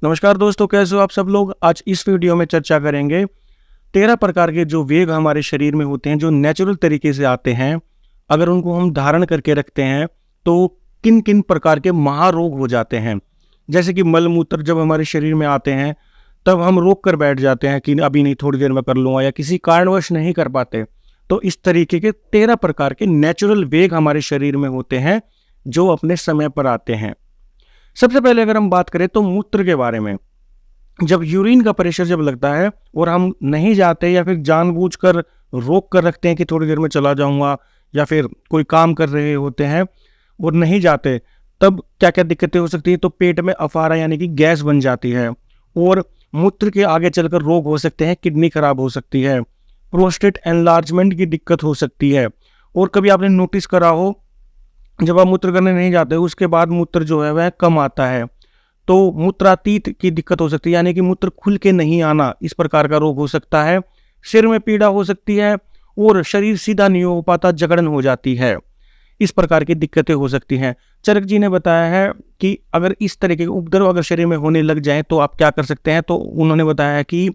नमस्कार दोस्तों, कैसे हो आप सब लोग। आज इस वीडियो में चर्चा करेंगे 13 प्रकार के जो वेग हमारे शरीर में होते हैं, जो नेचुरल तरीके से आते हैं। अगर उनको हम धारण करके रखते हैं तो किन किन प्रकार के महारोग हो जाते हैं। जैसे कि मल मूत्र जब हमारे शरीर में आते हैं तब हम रोक कर बैठ जाते हैं कि अभी नहीं, थोड़ी देर में कर लूँगा, या किसी कारणवश नहीं कर पाते। तो इस तरीके के 13 प्रकार के नेचुरल वेग हमारे शरीर में होते हैं जो अपने समय पर आते हैं। सबसे पहले अगर हम बात करें तो मूत्र के बारे में, जब यूरिन का प्रेशर जब लगता है और हम नहीं जाते या फिर जानबूझकर रोक कर रखते हैं कि थोड़ी देर में चला जाऊंगा, या फिर कोई काम कर रहे होते हैं और नहीं जाते, तब क्या क्या दिक्कतें हो सकती है। तो पेट में अफारा यानी कि गैस बन जाती है, और मूत्र के आगे चलकर रोग हो सकते हैं, किडनी खराब हो सकती है, प्रोस्टेट एनलार्जमेंट की दिक्कत हो सकती है। और कभी आपने नोटिस करा हो, जब आप मूत्र करने नहीं जाते उसके बाद मूत्र जो है वह कम आता है, तो मूत्रातीत की दिक्कत हो सकती है, यानी कि मूत्र खुल के नहीं आना, इस प्रकार का रोग हो सकता है। सिर में पीड़ा हो सकती है और शरीर सीधा नहीं हो पाता, जकड़न हो जाती है, इस प्रकार की दिक्कतें हो सकती हैं। चरक जी ने बताया है कि अगर इस तरह के उपद्रव अगर शरीर में होने लग जाए तो आप क्या कर सकते हैं। तो उन्होंने बताया है कि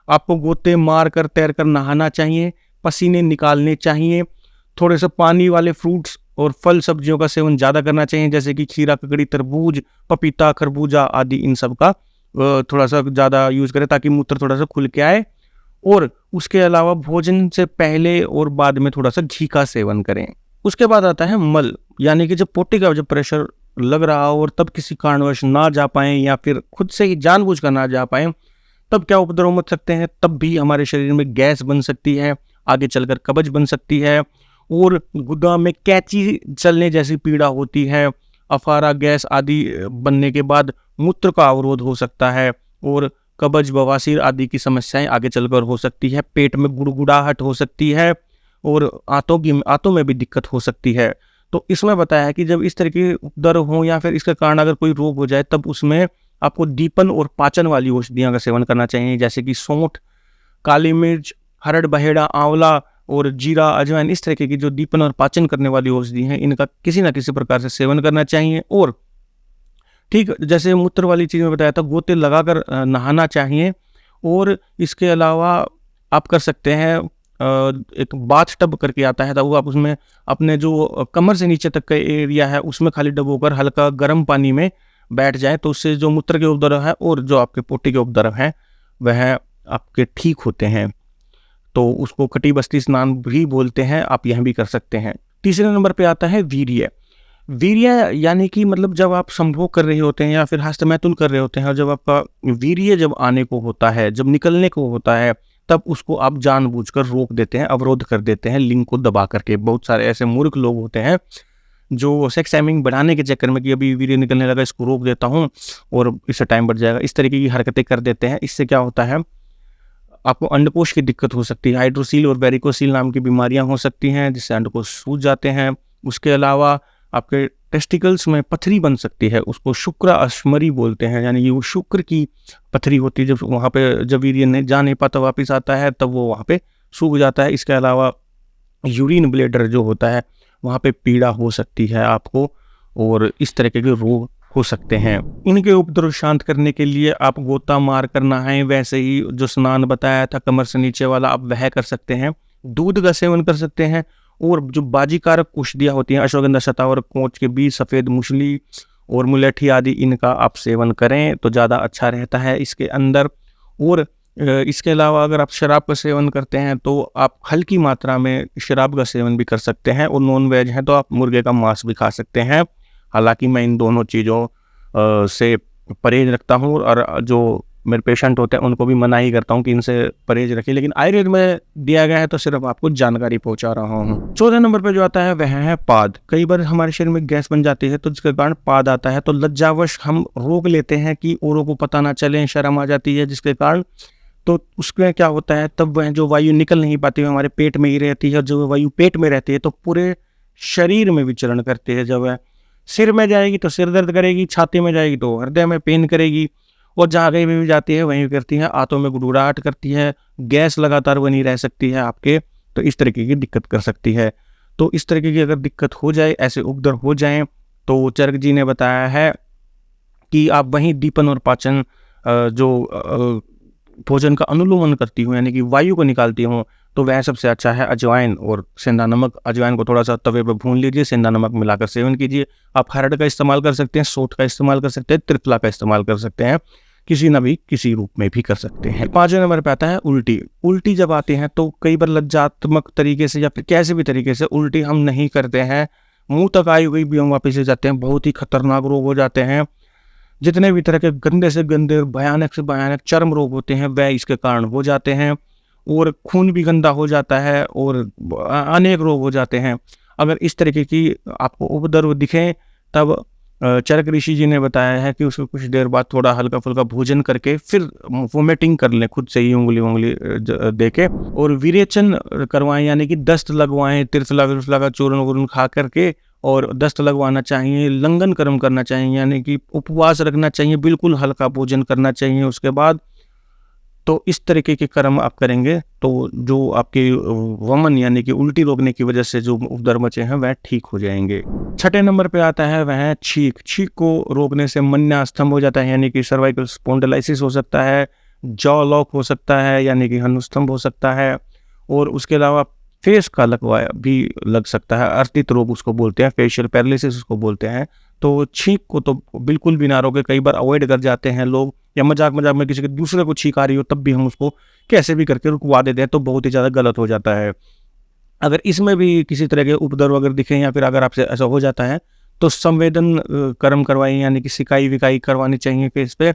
आपको गोते मार कर तैर कर नहाना चाहिए, पसीने निकालने चाहिए, थोड़े से पानी वाले फ्रूट्स और फल सब्जियों का सेवन ज़्यादा करना चाहिए, जैसे कि खीरा, ककड़ी, तरबूज, पपीता, खरबूजा आदि, इन सब का थोड़ा सा ज़्यादा यूज़ करें ताकि मूत्र थोड़ा सा खुल के आए। और उसके अलावा भोजन से पहले और बाद में थोड़ा सा घी का सेवन करें। उसके बाद आता है मल, यानी कि जब पोटी का जब प्रेशर लग रहा हो और तब किसी कारणवश ना जा पाएँ या फिर खुद से ही जानबूझ कर ना जा पाएँ, तब क्या उपद्रव मच सकते हैं। तब भी हमारे शरीर में गैस बन सकती है, आगे चलकर कब्ज बन सकती है, और गुदा में कैंची चलने जैसी पीड़ा होती है। अफारा, गैस आदि बनने के बाद मूत्र का अवरोध हो सकता है, और कब्ज, बवासीर आदि की समस्याएं आगे चलकर हो सकती है। पेट में गुड़गुड़ाहट हो सकती है, और आंतों में भी दिक्कत हो सकती है। तो इसमें बताया है कि जब इस तरह के उपद्रव हो या फिर इसके कारण अगर कोई रोग हो जाए, तब उसमें आपको दीपन और पाचन वाली औषधियों का सेवन करना चाहिए, जैसे कि सौंठ, काली मिर्च, हरड़, बहेड़ा, आंवला और जीरा, अजवाइन, इस तरीके की जो दीपन और पाचन करने वाली औषधि हैं, इनका किसी न किसी प्रकार से सेवन करना चाहिए। और ठीक जैसे मूत्र वाली चीज़ में बताया था, गोते लगाकर नहाना चाहिए। और इसके अलावा आप कर सकते हैं, एक बाथ टब करके आता है, तो वो आप उसमें अपने जो कमर से नीचे तक का एरिया है उसमें खाली डबोकर हल्का गर्म पानी में बैठ जाए, तो उससे जो मूत्र के उपद्रव है और जो आपके पोटी के उपद्रव हैं वह आपके ठीक होते हैं। तो उसको कटी बस्ती स्नान भी बोलते हैं, आप यह भी कर सकते हैं। तीसरे नंबर पे आता है वीर्य। वीर्य यानी कि मतलब जब आप संभोग कर रहे होते हैं या फिर हस्तमैथुन कर रहे होते हैं, और जब आपका वीर्य जब आने को होता है, जब निकलने को होता है, तब उसको आप जानबूझकर रोक देते हैं, अवरोध कर देते हैं लिंग को दबा करके। बहुत सारे ऐसे मूर्ख लोग होते हैं जो सेक्स टाइमिंग बढ़ाने के चक्कर में कि अभी वीर्य निकलने लगा, इसको रोक देता हूँ और इससे टाइम बढ़ जाएगा, इस तरीके की हरकतें कर देते हैं। इससे क्या होता है, आपको अंडकोश की दिक्कत हो सकती है। हाइड्रोसील और वेरिकोसील नाम की बीमारियां हो सकती हैं, जिससे अंडकोश सूज जाते हैं। उसके अलावा आपके टेस्टिकल्स में पथरी बन सकती है, उसको शुक्र अश्मरी बोलते हैं, यानी कि वो शुक्र की पथरी होती है। जब वहाँ पे जब वीर्य नहीं जा नहीं पाता, वापस आता है, तब वो वहाँ पे सूख जाता है। इसके अलावा यूरिन ब्लेडर जो होता है, वहाँ पे पीड़ा हो सकती है आपको, और इस तरीके के रोग हो सकते हैं। इनके उपद्रव शांत करने के लिए आप गोता मार कर नहाएं, वैसे ही जो स्नान बताया था कमर से नीचे वाला, आप वह कर सकते हैं। दूध का सेवन कर सकते हैं, और जो बाजीकारक औषधियाँ होती हैं, अश्वगंधा, शतावर, कोंच के बीज, सफ़ेद मूसली और मुलेठी आदि, इनका आप सेवन करें तो ज़्यादा अच्छा रहता है इसके अंदर। और इसके अलावा अगर आप शराब का सेवन करते हैं तो आप हल्की मात्रा में शराब का सेवन भी कर सकते हैं, और नॉन वेज हैं तो आप मुर्गे का मांस भी खा सकते हैं। हालांकि मैं इन दोनों चीज़ों से परहेज रखता हूँ, और जो मेरे पेशेंट होते हैं उनको भी मना ही करता हूँ कि इनसे परहेज रखें, लेकिन आयुर्वेद में दिया गया है तो सिर्फ आपको जानकारी पहुँचा रहा हूँ। चौथे नंबर पर जो आता है वह है पाद। कई बार हमारे शरीर में गैस बन जाती है तो जिसके कारण पाद आता है, तो लज्जावश हम रोक लेते हैं कि औरों को पता ना चले, शर्म आ जाती है जिसके कारण। तो उसमें क्या होता है, तब वह जो वायु निकल नहीं पाती है, हमारे पेट में ही रहती है, और जो वायु पेट में रहती है तो पूरे शरीर में विचरण करती है। जब वह सिर में जाएगी तो सिर दर्द करेगी, छाती में जाएगी तो हृदय में पेन करेगी, और जहाँ कहीं भी जाती है वहीं करती है, आंतों में गुड़गुड़ाहट करती है, गैस लगातार बनी रह सकती है आपके, तो इस तरीके की दिक्कत कर सकती है। तो इस तरीके की अगर दिक्कत हो जाए, ऐसे उपद्रव हो जाएं, तो चरक जी ने बताया है कि आप वहीं दीपन और पाचन भोजन का अनुलोमन करती हूँ, यानी कि वायु को निकालती हूँ, तो वह सबसे अच्छा है अजवाइन और सेंधा नमक। अजवाइन को थोड़ा सा तवे पे भून लीजिए, सेंधा नमक मिलाकर सेवन कीजिए। आप हरड़ का इस्तेमाल कर सकते हैं, सोंठ का इस्तेमाल कर सकते हैं, त्रिफला का इस्तेमाल कर सकते हैं, किसी न भी किसी रूप में भी कर सकते हैं। 5वें नंबर पे आता है उल्टी। उल्टी जब आती है तो कई बार लज्जात्मक तरीके से या फिर कैसे भी तरीके से उल्टी हम नहीं करते हैं, मुंह तक आई हुई भी हम वापस ले जाते हैं, बहुत ही खतरनाक रोग हो जाते हैं। जितने भी तरह के गंदे से गंदे और भयानक से भयानक चर्म रोग होते हैं वह इसके कारण हो जाते हैं, और खून भी गंदा हो जाता है और अनेक रोग हो जाते हैं। अगर इस तरीके की आपको उपद्रव दिखें तब चरक ऋषि जी ने बताया है कि उसको कुछ देर बाद थोड़ा हल्का फुल्का भोजन करके फिर वोमिटिंग कर लें, खुद से ही उंगली दे के, और विरेचन करवाएं, यानी कि दस्त लगवाएं, त्रिफला का चूर्ण वूर्ण खा करके, और दस्त लगवाना चाहिए, लंघन कर्म करना चाहिए, यानी कि उपवास रखना चाहिए, बिल्कुल हल्का भोजन करना चाहिए उसके बाद। तो इस तरीके के कर्म आप करेंगे तो जो आपके वमन यानी कि उल्टी रोकने की वजह से जो उपद्रव मचे हैं वह ठीक हो जाएंगे। 6ठे नंबर पे आता है वह छींक। छींक को रोकने से मन्या स्तंभ हो जाता है, यानी कि सर्वाइकल स्पॉन्डिलाइसिस हो सकता है, जॉ लॉक हो सकता है, यानी कि हनुस्तंभ हो सकता है, और उसके अलावा फेस का लगवाया भी लग सकता है, अर्थित रोग उसको बोलते हैं, फेशियल पैरालिसिस उसको बोलते हैं। तो छींक को तो बिल्कुल भी ना रोके, कई बार अवॉइड कर जाते हैं लोग, या मजाक में किसी के दूसरे को छींक आ रही हो तब भी हम उसको कैसे भी करके रुकवा देते हैं, तो बहुत ही ज़्यादा गलत हो जाता है। अगर इसमें भी किसी तरह के उपद्रव अगर दिखें या फिर अगर आपसे ऐसा हो जाता है तो संवेदन कर्म करवाइए, यानी कि सिकाई विकाई करवानी चाहिए फेस पे,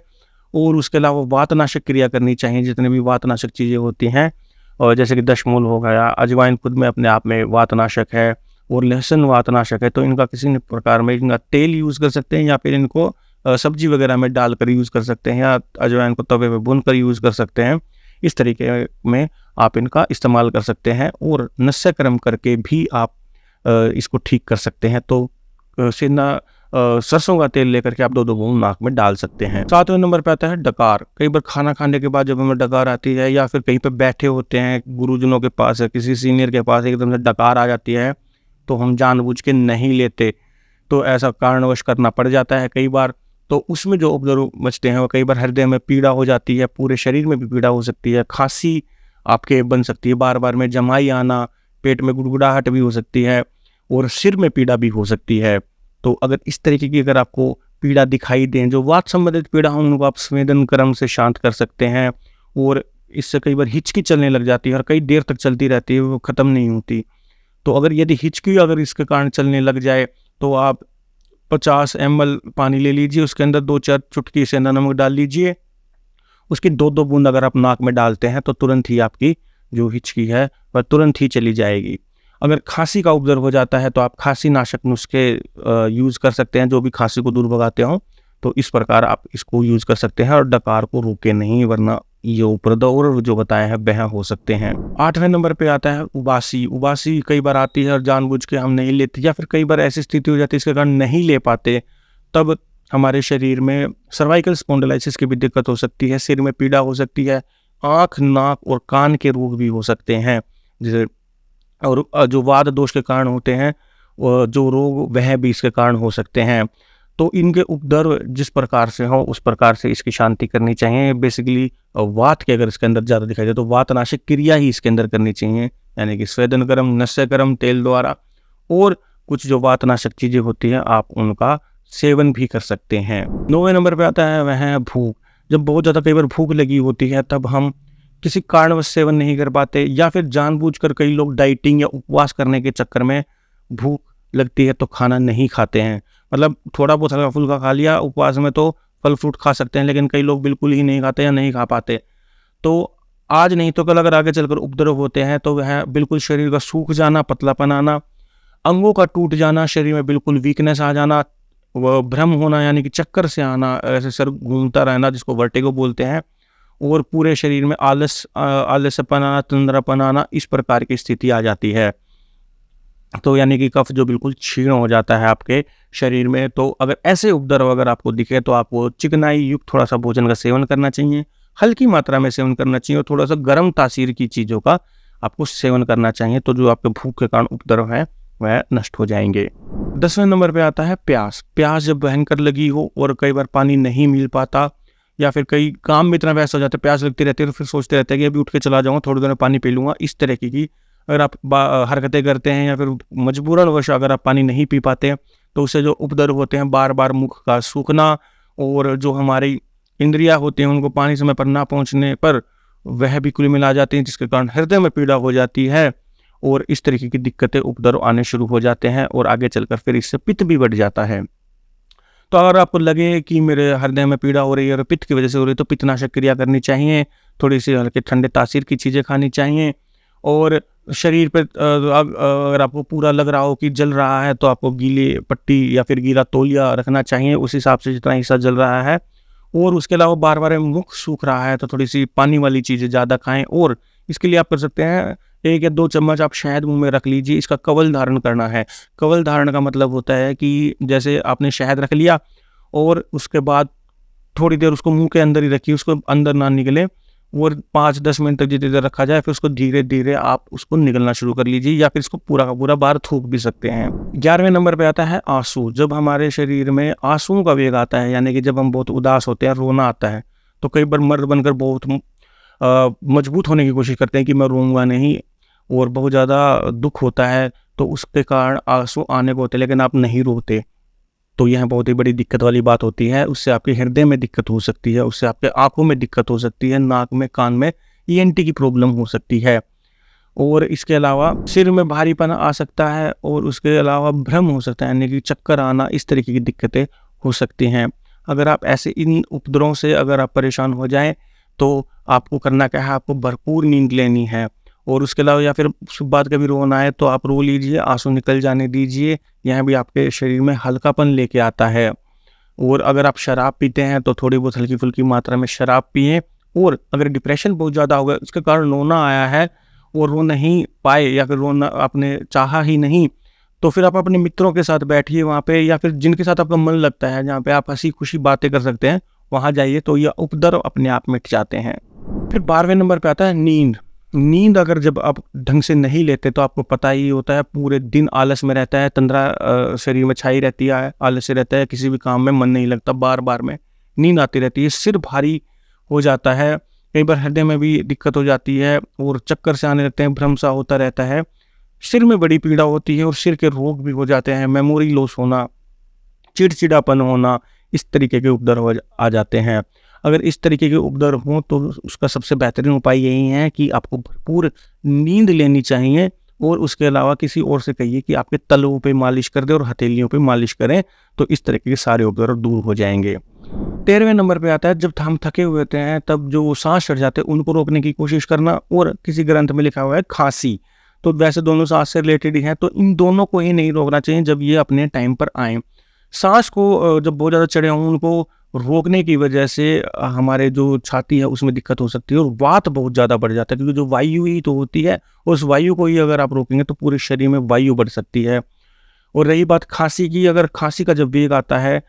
और उसके अलावा वातनाशक क्रिया करनी चाहिए, जितने भी वातनाशक चीज़ें होती हैं, और जैसे कि दशमूल हो गया, अजवाइन खुद में अपने आप में वातनाशक है, और लहसुन वातनाशक है, तो इनका किसी भी प्रकार में इनका तेल यूज़ कर सकते हैं, या फिर इनको सब्जी वगैरह में डालकर यूज़ कर सकते हैं, या अजवाइन को तवे पे भूनकर यूज़ कर सकते हैं। इस तरीके में आप इनका इस्तेमाल कर सकते हैं, और नस्य कर्म करके भी आप इसको ठीक कर सकते हैं। तो सेंधा सरसों का तेल लेकर के आप 2-2 बूंद नाक में डाल सकते हैं। 7वें नंबर पे आता है डकार। कई बार खाना खाने के बाद जब हमें डकार आती है, या फिर कहीं पे बैठे होते हैं गुरुजनों के पास या किसी सीनियर के पास, एकदम से डकार आ जाती है, तो हम जानबूझ के नहीं लेते, तो ऐसा कारणवश करना पड़ जाता है कई बार। तो उसमें जो उपद्रव मचते हैं वो कई बार हृदय में पीड़ा हो जाती है, पूरे शरीर में भी पीड़ा हो सकती है, खांसी आपके बन सकती है, बार बार में जमाई आना, पेट में गुड़गुड़ाहट भी हो सकती है, और सिर में पीड़ा भी हो सकती है। तो अगर इस तरीके की अगर आपको पीड़ा दिखाई दें, जो वात संबंधित पीड़ा हो, उनको आप संवेदन कर्म से शांत कर सकते हैं, और इससे कई बार हिचकी चलने लग जाती है और कई देर तक चलती रहती है, वो ख़त्म नहीं होती। तो अगर यदि हिचकी अगर इसके कारण चलने लग जाए तो आप 50 ml पानी ले लीजिए, उसके अंदर 2-4 चुटकी सेंधा नमक डाल लीजिए, उसकी 2-2 बूंद अगर आप नाक में डालते हैं तो तुरंत ही आपकी जो हिचकी है वह तुरंत ही चली जाएगी। अगर खांसी का उपद्रव हो जाता है तो आप खांसी नाशक नुस्खे यूज़ कर सकते हैं, जो भी खांसी को दूर भगाते हों, तो इस प्रकार आप इसको यूज़ कर सकते हैं, और डकार को रोके नहीं, वरना ये उपद्रव जो बताए हैं वह हो सकते हैं। 8वें नंबर पे आता है उबासी। उबासी कई बार आती है और जानबूझ के हम नहीं लेते, या फिर कई बार ऐसी स्थिति हो जाती है इसके कारण नहीं ले पाते, तब हमारे शरीर में सर्वाइकल स्पॉन्डिलाइसिस की भी दिक्कत हो सकती है, सिर में पीड़ा हो सकती है, आँख, नाक और कान के रोग भी हो सकते हैं, जैसे, और जो वात दोष के कारण होते हैं जो रोग वह भी इसके कारण हो सकते हैं। तो इनके उपद्रव जिस प्रकार से हो उस प्रकार से इसकी शांति करनी चाहिए। बेसिकली वात के अगर इसके अंदर ज़्यादा दिखाई दे तो वातनाशक क्रिया ही इसके अंदर करनी चाहिए, यानी कि स्वेदन कर्म, नस्य कर्म तेल द्वारा, और कुछ जो वातनाशक चीज़ें होती हैं आप उनका सेवन भी कर सकते हैं। 9वें नंबर पे आता है वह है भूख। जब बहुत ज़्यादा कई बार भूख लगी होती है तब हम किसी कारणवश सेवन नहीं कर पाते, या फिर जानबूझकर कई लोग डाइटिंग या उपवास करने के चक्कर में भूख लगती है तो खाना नहीं खाते हैं, मतलब थोड़ा बहुत हल्का फुल्का खा लिया, उपवास में तो फल फ्रूट खा सकते हैं, लेकिन कई लोग बिल्कुल ही नहीं खाते या नहीं खा पाते। तो आज नहीं तो कल अगर आगे चलकर उपद्रव होते हैं तो वह बिल्कुल शरीर का सूख जाना, पतलापन आना, अंगों का टूट जाना, शरीर में बिल्कुल वीकनेस आ जाना, वह भ्रम होना यानी कि चक्कर से आना, ऐसे सर घूमता रहना जिसको वर्टिगो बोलते हैं, और पूरे शरीर में आलस्यपन आना, तंद्रापन आना, इस प्रकार की स्थिति आ जाती है। तो यानी कि कफ जो बिल्कुल क्षीण हो जाता है आपके शरीर में। तो अगर ऐसे उपद्रव अगर आपको दिखे तो आपको चिकनाई युक्त थोड़ा सा भोजन का सेवन करना चाहिए, हल्की मात्रा में सेवन करना चाहिए, और थोड़ा सा गर्म तासीर की चीज़ों का आपको सेवन करना चाहिए, तो जो आपके भूख के कारण उपद्रव है वह नष्ट हो जाएंगे। 10वें नंबर पे आता है प्यास। प्यास जब भयंकर लगी हो और कई बार पानी नहीं मिल पाता, या फिर कई काम में इतना व्यस्त हो जाते हैं, प्यास लगती रहती है, तो फिर सोचते रहते हैं कि अभी उठ के चला जाऊँगा, थोड़ी देर में पानी पी लूँगा। इस तरीके की अगर आप हरकतें करते हैं या फिर मजबूरनवश अगर आप पानी नहीं पी पाते हैं, तो उससे जो उपद्रव होते हैं, बार-बार मुख का सूखना और जो हमारी इंद्रियाँ होती हैं, उनको पानी समय पर ना पहुँचने पर वह भी कुल-मिला जाती हैं, जिसके कारण हृदय में पीड़ा हो जाती है और इस तरीके की दिक्कतें, उपद्रव आने शुरू हो जाते हैं और आगे चलकर फिर इससे पित्त भी बढ़ जाता है। तो अगर आपको लगे कि मेरे हृदय में पीड़ा हो रही है और पित्त की वजह से हो रही है, तो पित्तनाशक क्रिया करनी चाहिए, थोड़ी-सी हल्के ठंडे तासीर की चीज़ें खानी चाहिए और शरीर पे अगर आपको पूरा लग रहा हो कि जल रहा है, तो आपको गीली पट्टी या फिर गीला तौलिया रखना चाहिए उस हिसाब से जितना हिस्सा जल रहा है। और उसके अलावा बार-बार मुख सूख रहा है, तो थोड़ी-सी पानी वाली चीज़ें ज़्यादा खाएँ और इसके लिए आप कर सकते हैं 1 या 2 चम्मच आप शहद मुँह में रख लीजिए। इसका कवल धारण करना है। कवल धारण का मतलब होता है कि जैसे आपने शहद रख लिया और उसके बाद थोड़ी देर उसको मुँह के अंदर ही रखिए, उसको अंदर ना निकले और 5-10 मिनट तक जितनी देर रखा जाए, फिर उसको धीरे-धीरे आप उसको निगलना शुरू कर लीजिए या फिर इसको पूरा का पूरा बाहर थूक भी सकते हैं। 11वें नंबर पे आता है आँसू। जब हमारे शरीर में आँसुओं का वेग आता है, यानी कि जब हम बहुत उदास होते हैं, रोना आता है, तो कई बार मर्द बनकर बहुत मजबूत होने की कोशिश करते हैं कि मैं रोऊँगा नहीं और बहुत ज़्यादा दुःख होता है, तो उसके कारण आँसू आने को होते हैं, लेकिन आप नहीं रोते। तो यह बहुत ही बड़ी दिक्कत वाली बात होती है। उससे आपके हृदय में दिक्कत हो सकती है, उससे आपके आँखों में दिक्कत हो सकती है, नाक में, कान में ईएनटी की प्रॉब्लम हो सकती है और इसके अलावा सिर में भारीपन आ सकता है और उसके अलावा भ्रम हो सकता है, यानी कि चक्कर आना, इस तरीके की दिक्कतें हो सकती हैं। अगर आप ऐसे इन उपद्रवों से अगर आप परेशान हो जाएँ, तो आपको करना क्या है, आपको भरपूर नींद लेनी है और उसके अलावा या फिर उसके बाद कभी रोना आए तो आप रो लीजिए, आँसू निकल जाने दीजिए। यह भी आपके शरीर में हल्कापन लेके आता है। और अगर आप शराब पीते हैं, तो थोड़ी बहुत हल्की-फुल्की मात्रा में शराब पिएँ और अगर डिप्रेशन बहुत ज़्यादा हो गया, उसके कारण रोना आया है और रो नहीं पाए या फिर रोना आपने चाहा ही नहीं, तो फिर आप अपने मित्रों के साथ बैठिए वहाँ पे या फिर जिनके साथ आपका मन लगता है, जहाँ पे आप हँसी-खुशी बातें कर सकते हैं, वहाँ जाइए, तो ये उपद्रव अपने आप मिट जाते हैं। फिर 12वें नंबर पे आता है नींद। नींद अगर जब आप ढंग से नहीं लेते, तो आपको पता ही होता है, पूरे दिन आलस में रहता है, तंद्रा शरीर में छाई रहती है, आलस्य रहता है, किसी भी काम में मन नहीं लगता, बार-बार में नींद आती रहती है, सिर भारी हो जाता है, कई बार हृदय में भी दिक्कत हो जाती है और चक्कर से आने लगते हैं, भ्रम सा होता रहता है, सिर में बड़ी पीड़ा होती है और सिर के रोग भी हो जाते हैं, मेमोरी लॉस होना, चिड़चिड़ापन होना, इस तरीके के उपद्रव आ जाते हैं। अगर इस तरीके के उपद्रव हों, तो उसका सबसे बेहतरीन उपाय यही है कि आपको भरपूर नींद लेनी चाहिए और उसके अलावा किसी और से कहिए कि आपके तलवों पे मालिश कर दे और हथेलियों पे मालिश करें, तो इस तरीके के सारे उपद्रव दूर हो जाएंगे। 13वें नंबर पे आता है, जब हम थके हुए होते हैं, तब जो सांस चढ़ जाते हैं, उनको रोकने की कोशिश करना और किसी ग्रंथ में लिखा हुआ है खांसी, तो वैसे दोनों सांस से रिलेटेड ही हैं, तो इन दोनों को ही नहीं रोकना चाहिए जब ये अपने टाइम पर आएँ। सांस को जब बहुत ज़्यादा चढ़े हों, उनको रोकने की वजह से हमारे जो छाती है उसमें दिक्कत हो सकती है और वात बहुत ज़्यादा बढ़ जाता है, क्योंकि जो वायु ही तो होती है, उस वायु को ही अगर आप रोकेंगे तो पूरे शरीर में वायु बढ़ सकती है। और रही बात खांसी की, अगर खांसी का जब वेग आता है,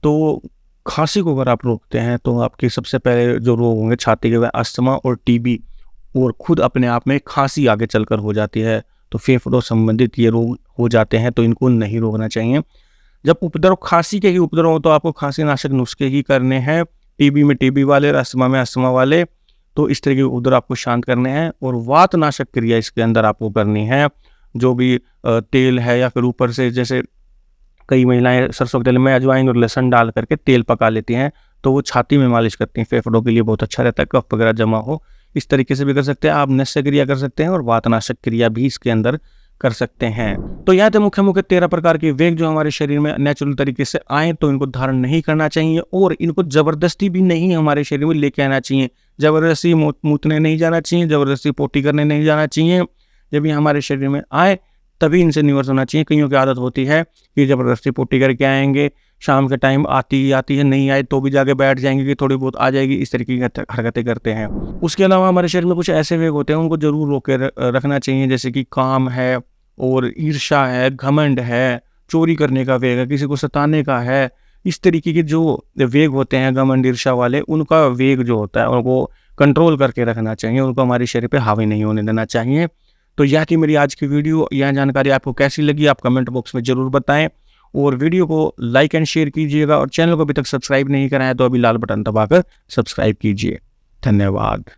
तो खांसी को अगर आप रोकते हैं, तो आपके सबसे पहले जो रोग होंगे छाती के, वह अस्थमा और टीबी और खुद अपने आप में खांसी आगे चलकर हो जाती है, तो फेफड़ों संबंधित ये रोग हो जाते हैं, तो इनको नहीं रोकना चाहिए। जब उपद्रव खांसी के ही उपद्रव हो, तो आपको खांसी नाशक नुस्खे ही करने हैं, टीबी में टीबी वाले, अस्थमा में अस्थमा वाले, तो इस तरह के उपद्रव आपको शांत करने हैं और वात नाशक क्रिया इसके अंदर आपको करनी है। जो भी तेल है या फिर ऊपर से, जैसे कई महिलाएं सरसों के तेल में अजवाइन और लहसुन डाल करके तेल पका लेती हैं, तो वो छाती में मालिश करती हैं, फेफड़ों के लिए बहुत अच्छा रहता है, कफ वगैरह जमा हो, इस तरीके से भी कर सकते हैं। आप नस्य क्रिया कर सकते हैं और वातनाशक क्रिया भी इसके अंदर कर सकते हैं। तो यह थे मुख्य 13 प्रकार के वेग जो हमारे शरीर में नेचुरल तरीके से आए, तो इनको धारण नहीं करना चाहिए और इनको जबरदस्ती भी नहीं हमारे शरीर में लेके आना चाहिए। जबरदस्ती मूतने नहीं जाना चाहिए, जबरदस्ती पोटी करने नहीं जाना चाहिए। जब ये हमारे शरीर में आए, तभी इनसे निवर्त होना चाहिए। कईयों की आदत होती है कि जबरदस्ती पोटी करके आएंगे, शाम के टाइम आती है, नहीं आए तो भी जाके बैठ जाएंगे कि थोड़ी बहुत आ जाएगी, इस तरीके की हरकतें करते हैं। उसके अलावा हमारे शरीर में कुछ ऐसे वेग होते हैं, उनको जरूर रोक के रखना चाहिए, जैसे कि काम है और ईर्ष्या है, घमंड है, चोरी करने का वेग है, किसी को सताने का है। इस तरीके के जो वेग होते हैं घमंड ईर्ष्या वाले, उनका वेग जो होता है उनको कंट्रोल करके रखना चाहिए, उनको हमारे शरीर पे हावी नहीं होने देना चाहिए। तो यह थी मेरी आज की वीडियो। यह जानकारी आपको कैसी लगी आप कमेंट बॉक्स में ज़रूर बताएं और वीडियो को लाइक एंड शेयर कीजिएगा और चैनल को अभी तक सब्सक्राइब नहीं करा है तो अभी लाल बटन दबाकर सब्सक्राइब कीजिए। धन्यवाद।